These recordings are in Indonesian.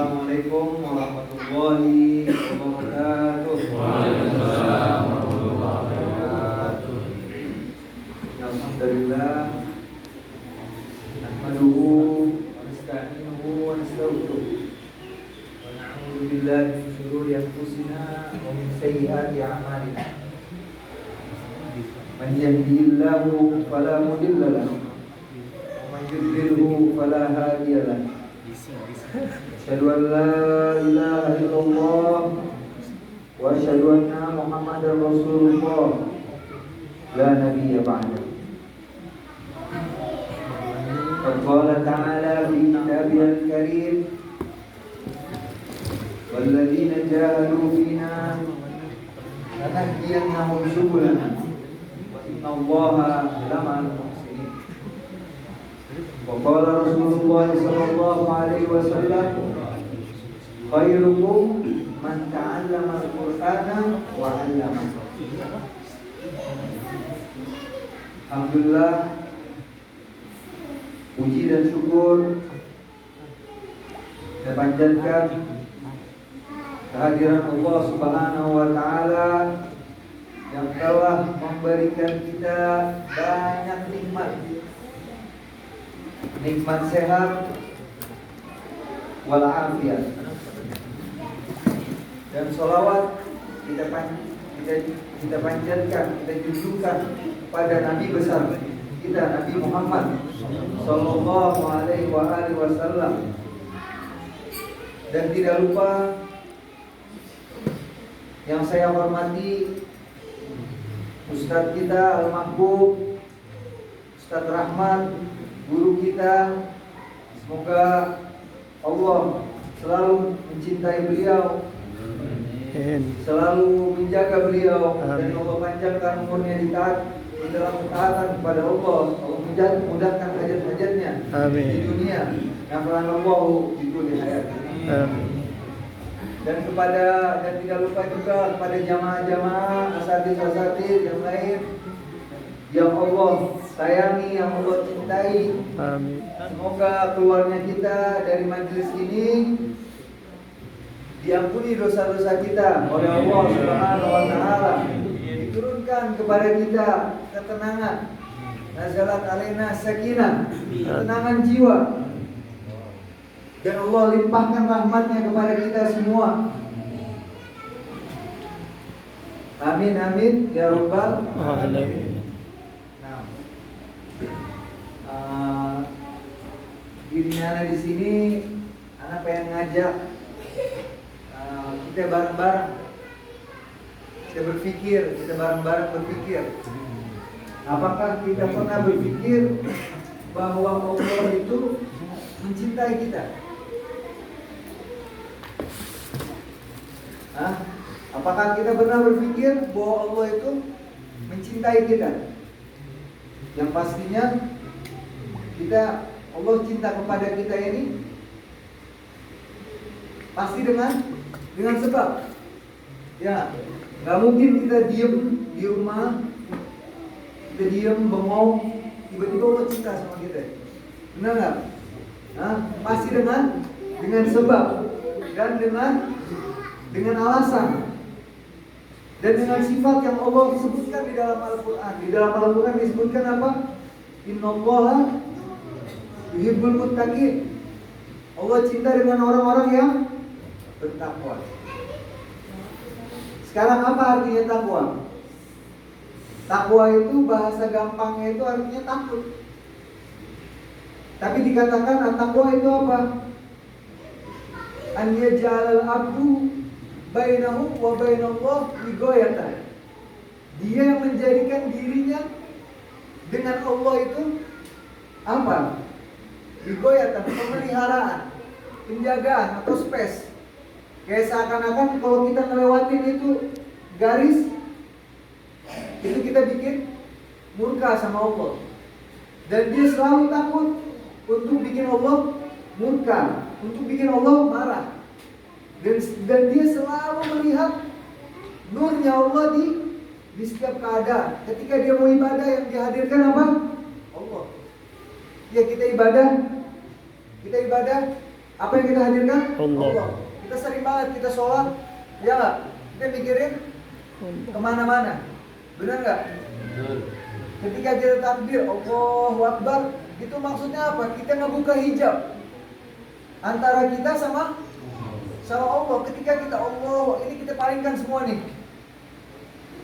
Assalamualaikum warahmatullahi wabarakatuh. Waalaikumsalam warahmatullahi wabarakatuh. Alhamdulillah. Nahmaduhu wa nasta'inuhu wa nastaghfiruh. Wa na'udzu billahi min shururi anfusina wa min sayyiati a'malina. Man yahdihillahu fala mudilla lahu wa man yudlilhu fala hadiya lahu. Asyhadu an la ilaha illallah wa asyhadu anna Muhammadar Rasulullah la nabiyya ba'da. Qala ta'ala fi kitabihil karim walladzina jahadu fina lanahdiyannahum subulana wa innallaha lama'al muhsinin. Wa qala Rasulullah sallallahu alaihi wasallam khairukum man ta'allama al-Qur'ana wa 'allamahu. Alhamdulillah, puji dan syukur kita panjatkan kehadiran Allah Subhanahu wa taala yang telah memberikan kita banyak nikmat sehat walafiat, dan sholawat kita panjatkan, kita junjungkan pada Nabi besar kita, Nabi Muhammad sallallahu alaihi wasallam. Dan tidak lupa yang saya hormati Ustadz kita Al-Mahbub, Ustadz Rahmat, guru kita. Semoga Allah selalu mencintai beliau, selalu menjaga beliau, dan Allah panjangkan umurnya di dalam ketaatan kepada Allah. Allah mudahkan hajat-hajatnya di dunia. Nafa'anallahu bi kulli hayat. Dan tidak lupa juga kepada jamaah-jamaah asatidz yang lain yang Allah sayangi, yang Allah cintai. Amin. Semoga keluarnya kita dari majelis ini diampuni dosa-dosa kita oleh Allah Subhanahu wa taala. Diturunkan kepada kita ketenangan. Nazalat alaina sakinah, ketenangan jiwa. Dan Allah limpahkan rahmatnya kepada kita semua. Amin amin ya rabbal alamin. Dirinya anak di sini, anak pengen ngajak kita bareng-bareng. Kita bareng-bareng berpikir. Apakah kita pernah berpikir bahwa Allah itu mencintai kita? Apakah kita pernah berpikir bahwa Allah itu mencintai kita? Yang pastinya Allah cinta kepada kita ini pasti dengan sebab. Ya, nggak mungkin kita diem di rumah, kita diem bengong, tiba-tiba Allah cinta sama kita. Benar nggak? Pasti dengan sebab dan dengan alasan dan dengan sifat yang Allah sebutkan di dalam Al-Quran. Di dalam Al-Quran disebutkan apa? Innallaha yuhibbul muttaqin. Allah cinta dengan orang-orang yang bertakwa. Sekarang apa artinya takwa? Takwa itu bahasa gampangnya itu artinya takut. Tapi dikatakan at-taqwa itu apa? An yaj'alal abdu bainahu wa bainallah wiqayatan. Dia yang menjadikan dirinya dengan Allah itu apa? Wiqayatan, pemeliharaan, penjagaan atau space. Kayak seakan-akan kalau kita ngelewatin itu garis, itu kita bikin murka sama Allah. Dan dia selalu takut untuk bikin Allah murka, untuk bikin Allah marah. Dan dia selalu melihat nurnya Allah di setiap keadaan. Ketika dia mau ibadah, yang dihadirkan apa? Allah. Ya, kita ibadah Apa yang kita hadirkan? Allah. Kita sering banget kita sholat, ya nggak? Kita mikirin kemana-mana, benar nggak? Ketika kita takbir, Allahu Akbar, itu maksudnya apa? Kita ngebuka hijab antara kita sama Allah. Ketika kita Allah, ini kita palingkan semua nih.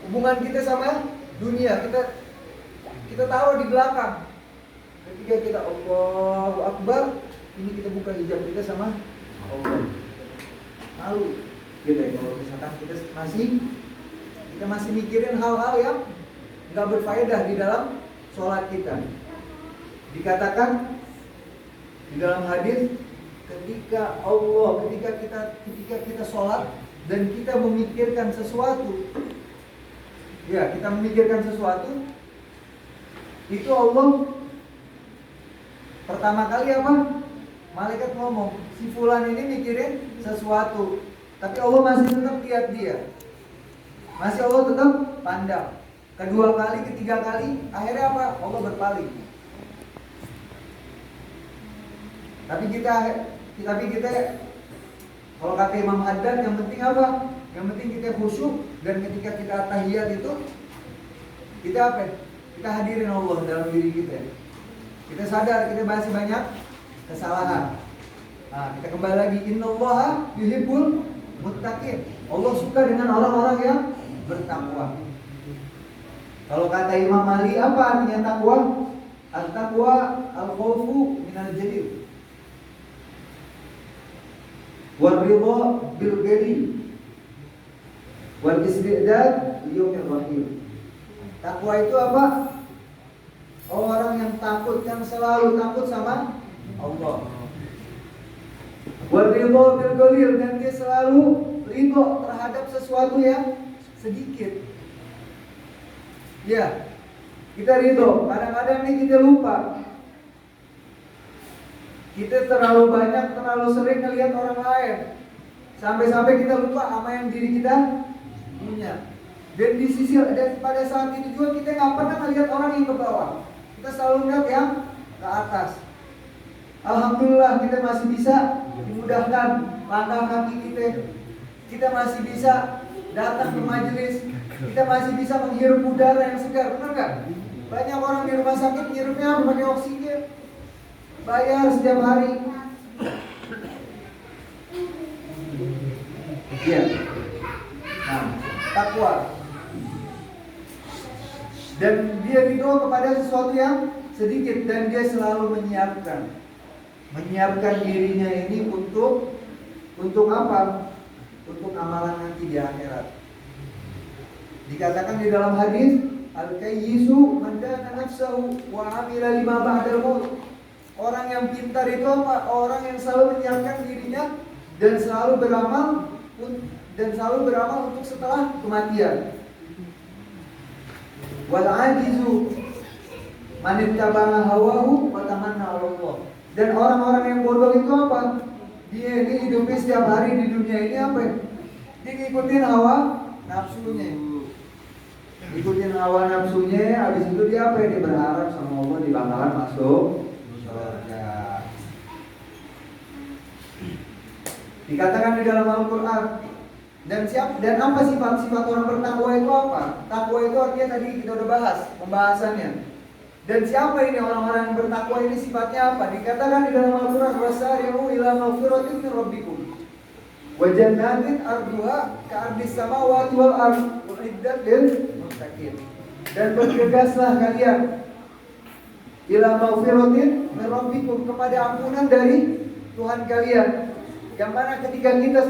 Hubungan kita sama dunia, kita taruh di belakang. Ketika kita Allahu Akbar, ini kita buka hijab kita sama Allah. Malu gitu ya, kalau misalkan kita masih mikirin hal-hal yang nggak berfaedah di dalam sholat kita. Dikatakan di dalam hadis, ketika kita sholat dan kita memikirkan sesuatu, ya kita memikirkan sesuatu, itu Allah pertama kali apa? Malaikat ngomong, si fulan ini mikirin sesuatu, tapi Allah masih tetap lihat dia, masih Allah tetap pandang. Kedua kali, ketiga kali, akhirnya apa? Allah berpaling. Tapi kita kalau kata Imam Haddad, yang penting apa? Yang penting kita khusyuk, dan ketika kita tahiyat itu kita apa? Kita hadirin Allah dalam diri kita. Kita sadar kita masih banyak kesalahan. Nah, kita kembali lagi, innallaha yuhibbul muttaqin. Allah suka dengan orang-orang yang bertakwa. Kalau kata Imam Ali, apa artinya takwa? At-taqwa al-khawfu minal jalil wal ridha bil ghali wal istidad liyawmir rahim. Takwa itu apa? Orang yang takut, yang selalu takut sama Allah. Wal ridha bil ghali, dan dia selalu ridha terhadap sesuatu yang sedikit. Ya, kita ridho. Kadang-kadang nih kita lupa. Kita terlalu banyak, terlalu sering ngelihat orang lain, sampai-sampai kita lupa sama yang diri kita punya. Dan pada saat itu juga kita nggak pernah ngelihat orang yang ke bawah. Kita selalu ngelihat yang ke atas. Alhamdulillah kita masih bisa dimudahkan langkah kaki kita. Kita masih bisa datang ke majelis. Kita masih bisa menghirup udara yang segar, benar nggak? Banyak orang di rumah sakit ngirupnya pakai oksigen, bayar setiap hari. Iya. Nah, takwa. Dan dia ridho kepada sesuatu yang sedikit, dan dia selalu menyiapkan dirinya ini untuk apa? Untuk amalan nanti di akhirat. Dikatakan di dalam hadis, al-kayyisu man dana nafsahu wa 'amila lima ba'dal maut. Orang yang pintar itu apa? Orang yang selalu menyiapkan dirinya dan selalu beramal untuk setelah kematian. Wal 'ajizu man ittaba'a hawahu wa tamanna 'ala Allah. Dan orang-orang yang bodoh itu apa? Dia ini hidupnya setiap hari di dunia ini apa? Dia ngikutin hawa nafsunya. Ikutin hawa nafsunya, habis itu dia apa? Dia berharap sama Allah di bakalan masuk surga. Dikatakan di dalam Al-Quran. Dan apa sifat-sifat orang bertakwa itu apa? Takwa itu artinya tadi kita udah bahas pembahasannya. Dan siapa ini orang-orang yang bertakwa ini sifatnya apa? Dikatakan di dalam Al-Quran, wasari'u ila maghfiratin min rabbikum wa jannatin arduha ka'ardis samawati wal ardh uiddat lil muttaqin. Dan bergegaslah kalian ila maghfiratin min rabbikum, kepada ampunan dari Tuhan kalian. Yang mana ketika kita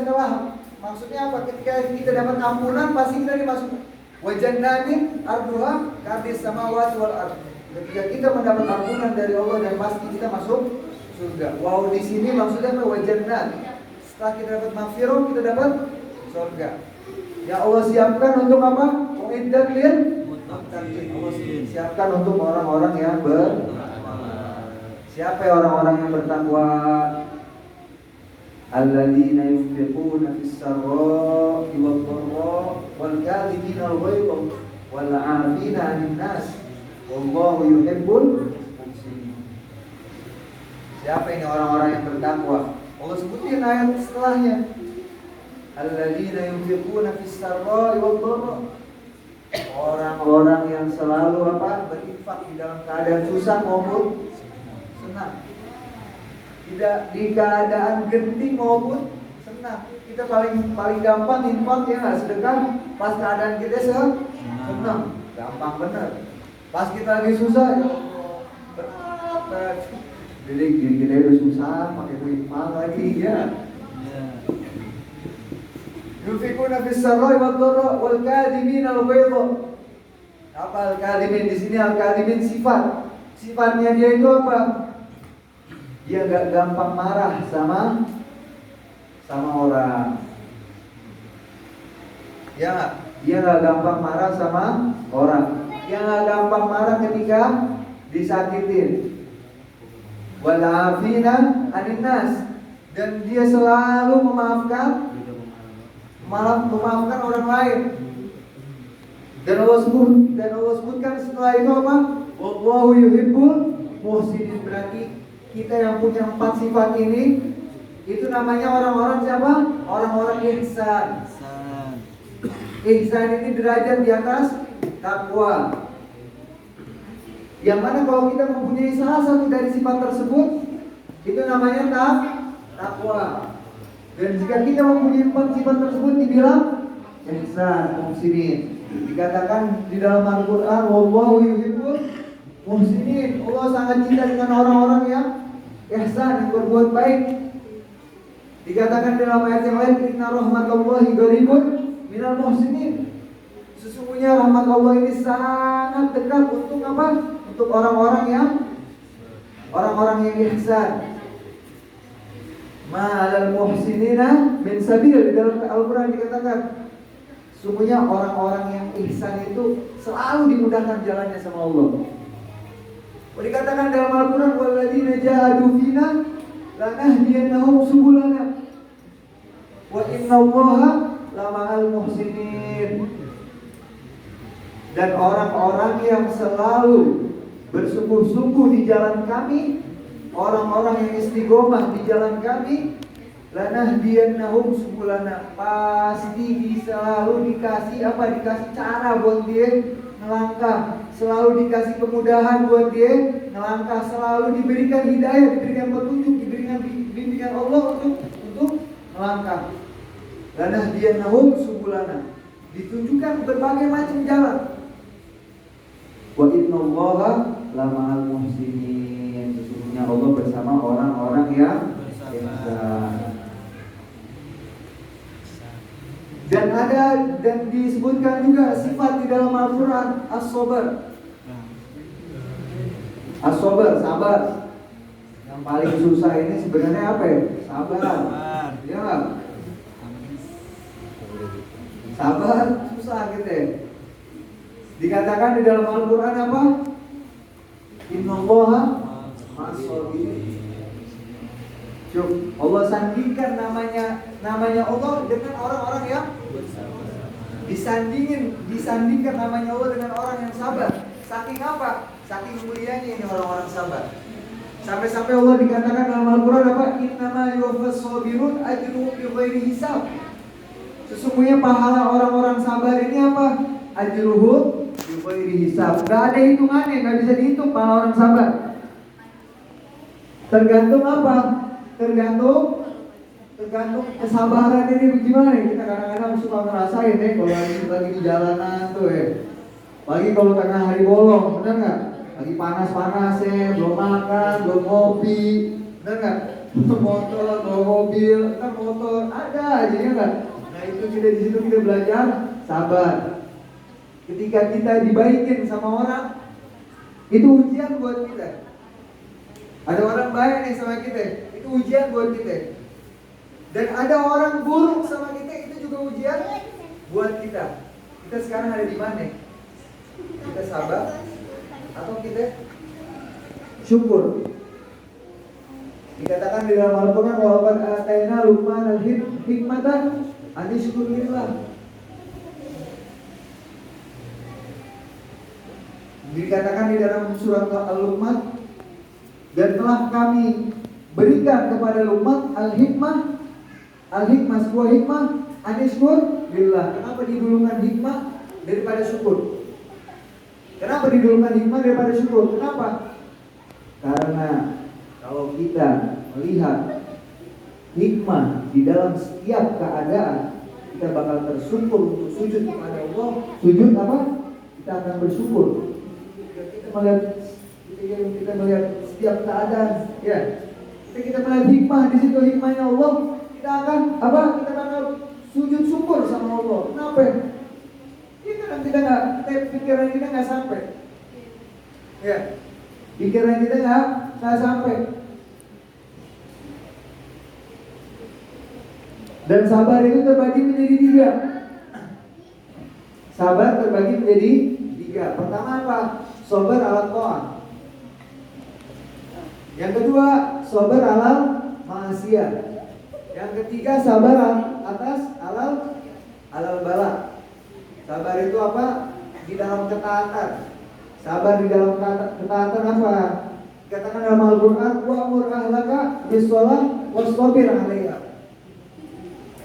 maksudnya apa? Ketika kita dapat ampunan pasti kita dimasukkan. Wa jannatin arduha ka'ardis samawati wal ardh. Ketika kita mendapat ampunan dari Allah dan pasti kita masuk surga. Wow, di sini maksudnya wajannat. Setelah kita dapat maghfirah, kita dapat surga. Ya Allah siapkan untuk apa? Uiddat lil muttaqin. Allah siapkan untuk orang-orang yang Siapa orang-orang yang bertakwa? Alladzina yunfiquna fis-sarra'i wad-dharra'i wal kadhibina al-ghayza wal 'afina 'anil nas. Wallahu yuhibbul muhsinin. Siapa ini orang-orang yang bertakwa? Allah sebutin ayat setelahnya. Alladzina yunfiquna fis sarra'i wad dharra. Orang-orang yang selalu berinfak di dalam keadaan susah maupun senang. Tidak di keadaan genting maupun senang. Kita paling gampang infak ya nggak, sedekah pas keadaan kita senang, gampang bener. Pas kita lagi susah ya berat. Jadi kita udah susah pakai infak lagi ya. Yunfikuna fis sarra'i wad dharra wal kadhimina al ghaidha. Apa al-kadhimin di sini? Al-kadhimin sifat. Sifatnya dia itu apa? Dia enggak gampang marah sama orang. Ya enggak? Dia enggak gampang marah sama orang. Dia enggak gampang marah ketika disakitin. Wal 'afina 'anil nas. Dan dia selalu memaafkan orang lain. Dan Allah sebutkan setelah itu apa? Wallahu yuhibbul muhsinin. Berarti kita yang punya 4 sifat ini itu namanya orang-orang siapa? Orang-orang ihsan. Ihsan ini derajat di atas takwa. Yang mana kalau kita mempunyai salah satu dari sifat tersebut, itu namanya takwa. Dan jika kita mempunyai 4 sifat tersebut dibilang ihsan, muhsinin. Dikatakan di dalam Al-Quran, wallahu yuhibbul muhsinin. Allah sangat cinta dengan orang-orang yang ihsan, yang berbuat baik. Dikatakan dalam ayat yang lain, inna rahmatallahi qaribun minal muhsinin. Sesungguhnya rahmat Allah ini sangat dekat untuk apa? Untuk orang-orang yang ihsan. Ma'alal muhsinina min sabil. Di dalam Al-Quran dikatakan sungguhnya orang-orang yang ihsan itu selalu dimudahkan jalannya sama Allah. Dikatakan dalam Al-Quran walladzina jahadu fina lanahdiyannahum subulana wa innallaha lama'al muhsinin. Dan orang-orang yang selalu bersungguh-sungguh di jalan kami, orang-orang yang istiqomah di jalan kami, lanahdiyannahum subulana, pasti selalu dikasih Dikasih cara buat dia melangkah, selalu dikasih kemudahan buat dia melangkah, selalu diberikan hidayah, diberikan petunjuk, diberikan bimbingan Allah untuk melangkah. Lanahdiyannahum subulana, ditunjukkan berbagai macam jalan. Wa innallaha lama'al muhsinin. Sesungguhnya Allah bersama orang-orang yang ihsan. Dan disebutkan juga sifat di dalam Al-Quran as-sabar. As-sabar, sabar. Yang paling susah ini sebenarnya apa ya? Sabar. Ya enggak? Sabar susah gitu ya. Dikatakan di dalam Al-Quran apa? Innallaha ma'as-sabirin. Allah sandingkan namanya Allah dengan orang-orang yang disandingkan namanya Allah dengan orang yang sabar. Saking apa? Saking mulianya ini orang-orang sabar. Sampai-sampai Allah dikatakan dalam Al-Quran apa? Innama yuwaffas sabirun ajruhum bighairi hisab. Sesungguhnya pahala orang-orang sabar ini apa? Ajruhum bighairi hisab. Gak ada hitungannya, gak bisa dihitung pahala orang sabar. Tergantung apa? Tergantung kesabaran ini bagaimana. Kita kadang-kadang suka ngerasain kalau lagi di jalanan tuh Lagi kalau tengah hari bolong, bener nggak? Lagi panas-panas belum makan, belum ngopi, bener nggak? Motor, belum mobil, kan motor, ada aja ya nggak? Nah itu kita di situ kita belajar sabar. Ketika kita dibaikin sama orang, itu ujian buat kita. Ada orang baik nih sama kita, itu ujian buat kita. Dan ada orang buruk sama kita, itu juga ujian buat kita. Kita sekarang ada di mana? Kita sabar atau kita syukur? Dikatakan di dalam Al-Quran wa qad atayna Luqman al-hikmata an yashkur lillah. Dikatakan di dalam surat Al-Luqman, dan telah kami berikan kepada Luqman al-hikmah. Al-hikmah sebuah hikmah, anishkur billah. Kenapa didulukan hikmah daripada syukur? Kenapa didulukan hikmah daripada syukur? Kenapa? Karena kalau kita melihat hikmah di dalam setiap keadaan, kita bakal tersyukur untuk sujud kepada Allah. Sujud apa? Kita akan bersyukur. Kita melihat setiap keadaan, ya. Kita melihat hikmah di situ, hikmahnya Allah. Kita akan apa? Kita bakal sujud syukur sama Allah. Kenapa? Pikiran kita nggak sampai. Ya, pikiran kita nggak sampai. Dan sabar itu terbagi menjadi 3. Sabar terbagi menjadi 3. Pertama apa? Sabar ala ta'at. Yang kedua, sabar ala maksiat. Yang ketiga, sabar atas alal bala. Sabar itu apa? Di dalam ketaatan. Sabar di dalam ketaatan apa? Katakan dalam Al-Quran, wa'mur ahlaka bis-shalah wastabir 'alaiha.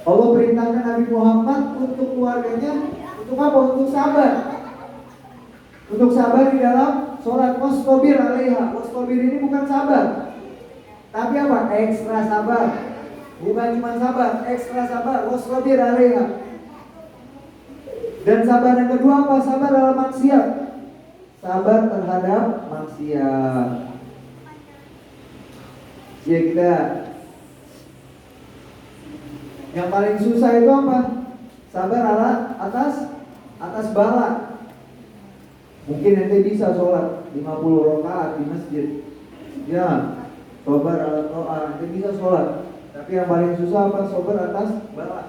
Allah perintahkan Nabi Muhammad untuk keluarganya untuk apa? Untuk sabar. Untuk sabar di dalam sholat. Wastabir 'alaiha. Wastabir ini bukan sabar, tapi apa? Ekstra sabar. Bukan cuma sabar, ekstra sabar. Wastabir 'alaiha. Dan sabar yang kedua apa? Sabar dalam maksiat. Sabar terhadap maksiat. Ya, kita yang paling susah itu apa? Sabar atas bala. Mungkin ente bisa sholat 50 rakaat di masjid. Ya, sabar ala ta'ah, ente bisa sholat. Tapi yang paling susah apa? Sabar atas bala.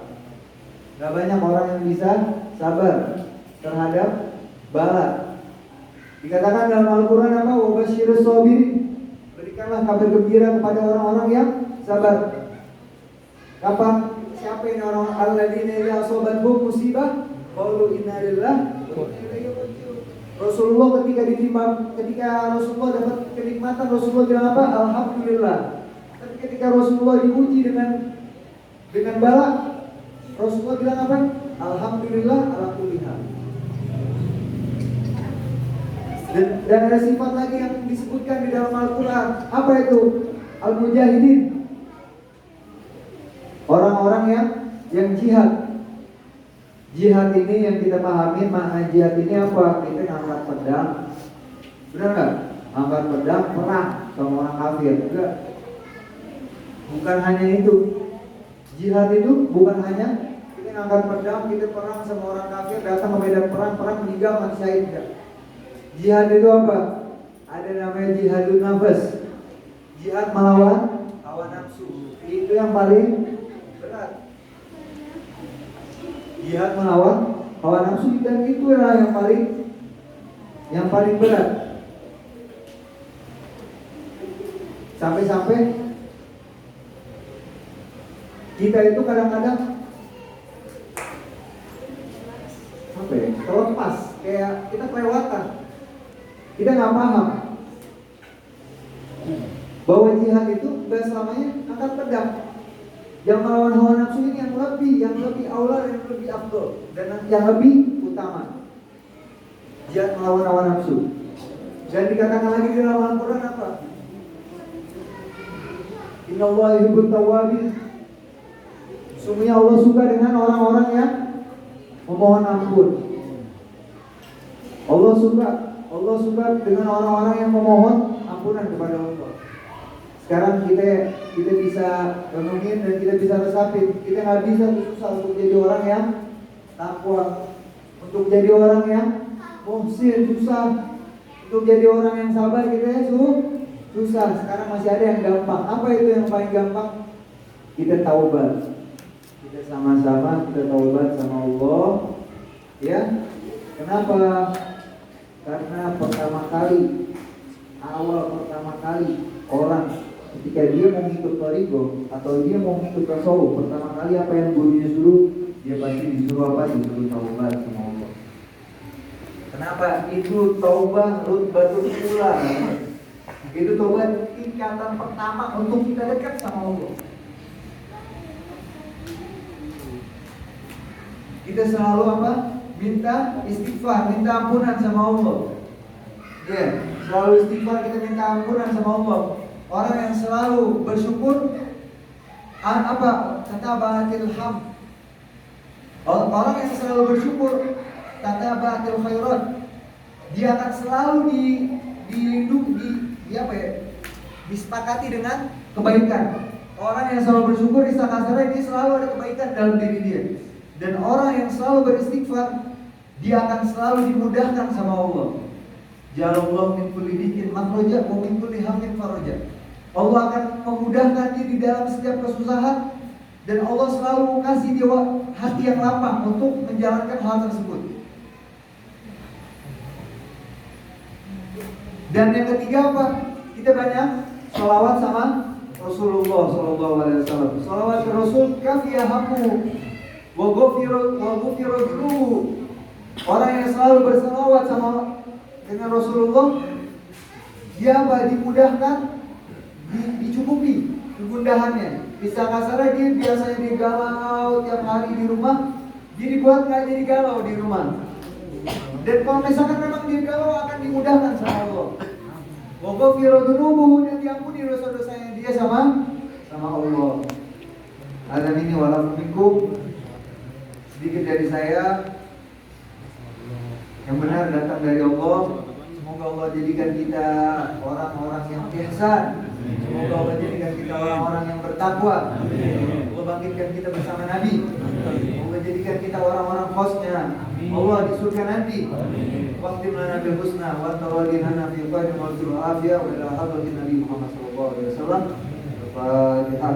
Gak banyak orang yang bisa sabar terhadap bala. Dikatakan dalam Al-Quran apa? Wabashirus sabirin. Berikanlah kabar gembira kepada orang-orang yang sabar. Kapan? Siapa ini orang alladzina idza asabathum musibah qalu inna lillahi wa inna ilaihi raji'un. Rasulullah ketika Rasulullah dapat kenikmatan, Rasulullah bilang apa? Alhamdulillah. Tapi ketika Rasulullah diuji dengan bala, Rasulullah bilang apa? Alhamdulillah ala kulli hal. Dan ada sifat lagi yang disebutkan di dalam Al-Quran. Apa itu? Al-Mujahidin. Orang-orang yang jihad. Jihad ini yang kita pahami, makna jihad ini apa? Kita angkat pedang. Benar nggak? Angkat pedang perang sama orang kafir. Enggak. Bukan hanya itu. Jihad itu bukan hanya kita angkat pedang, kita perang sama orang kafir, datang ke medan perang meninggal mati syahid. Enggak. Jihad itu apa? Ada namanya jihadun nafas. Jihad melawan hawa nafsu. Itu yang paling berat. Jihad melawan hawa nafsu, dan itu adalah yang paling berat. Sampai-sampai kita itu kadang-kadang apa ya? Terlepas, kayak kita kelewatan. Kita nggak paham bahwa jihad itu nggak selamanya angkat pedang. Yang melawan hawa nafsu ini yang lebih aula, yang lebih afdol, dan yang lebih utama. Jihad melawan hawa nafsu. Dan dikatakan lagi di dalam Al-Quran apa? Innallaha yuhibbut tawwabin. Sungguhnya Allah suka dengan orang-orang yang memohon ampun. Allah suka dengan orang-orang yang memohon ampunan kepada Allah. Sekarang kita bisa renungin dan kita bisa resapin. Kita nggak bisa susah untuk jadi orang yang takwa, untuk jadi orang yang muhsin, susah. Untuk jadi orang yang sabar kita susah. Sekarang masih ada yang gampang. Apa itu yang paling gampang? Kita taubat. Kita sama-sama kita taubat sama Allah. Ya. Kenapa? Karena awal pertama kali orang ketika dia mau ngikut thariqah atau dia mau ngikut tasawuf, pertama kali apa yang gurunya suruh? Dia pasti disuruh apa? Disuruh taubat sama Allah. Kenapa? Itu taubat rutbatul ula. Itu taubat tingkatan pertama untuk kita dekat sama Allah. Kita selalu apa? Minta istighfar, minta ampunan sama Allah. Ya, selalu istighfar, kita minta ampunan sama Allah. Orang yang selalu bersyukur apa? Tatabatil ham. Orang yang selalu bersyukur tatabatil khairat. Dia akan selalu disepakati dengan kebaikan. Orang yang selalu bersyukur di sana dia selalu ada kebaikan dalam diri dia. Dan orang yang selalu beristighfar, dia akan selalu dimudahkan sama Allah. Jalallahu min kulli dikin makhraja wa min kulli hammin faraja. Allah akan memudahkan dia di dalam setiap kesusahan, dan Allah selalu kasih dia hati yang lapang untuk menjalankan hal tersebut. Dan yang ketiga apa? Kita banyak sholawat sama Rasulullah SAW. Sholawat ke Rasul kafiyahamu wa ghufira dzunubu. Orang yang selalu berselawat sama dengan Rasulullah, dia dimudahkan, dicukupi kegundahannya. Bisa kasarnya dia galau tiap hari di rumah, dia dibuat nggak jadi galau di rumah. Dan kalau misalkan memang dia galau, akan dimudahkan sama Allah. Wa ghufira dzunubu, dan diampuni dosa-dosanya dia sama Allah. Ada ini walaupun minkum, sedikit dari saya yang benar datang dari Allah. Semoga Allah jadikan kita orang-orang yang ihsan. Semoga Allah jadikan kita orang-orang yang bertakwa. Allah bangkitkan kita bersama Nabi. Allah jadikan kita orang-orang khosnya Allah di surga nanti. Waqtim lana bil husna wa tawalinana fi khairin wa fil afiyah wa ila hadratin Nabi Muhammad sallallahu alaihi wasallam. Al-Fatihah.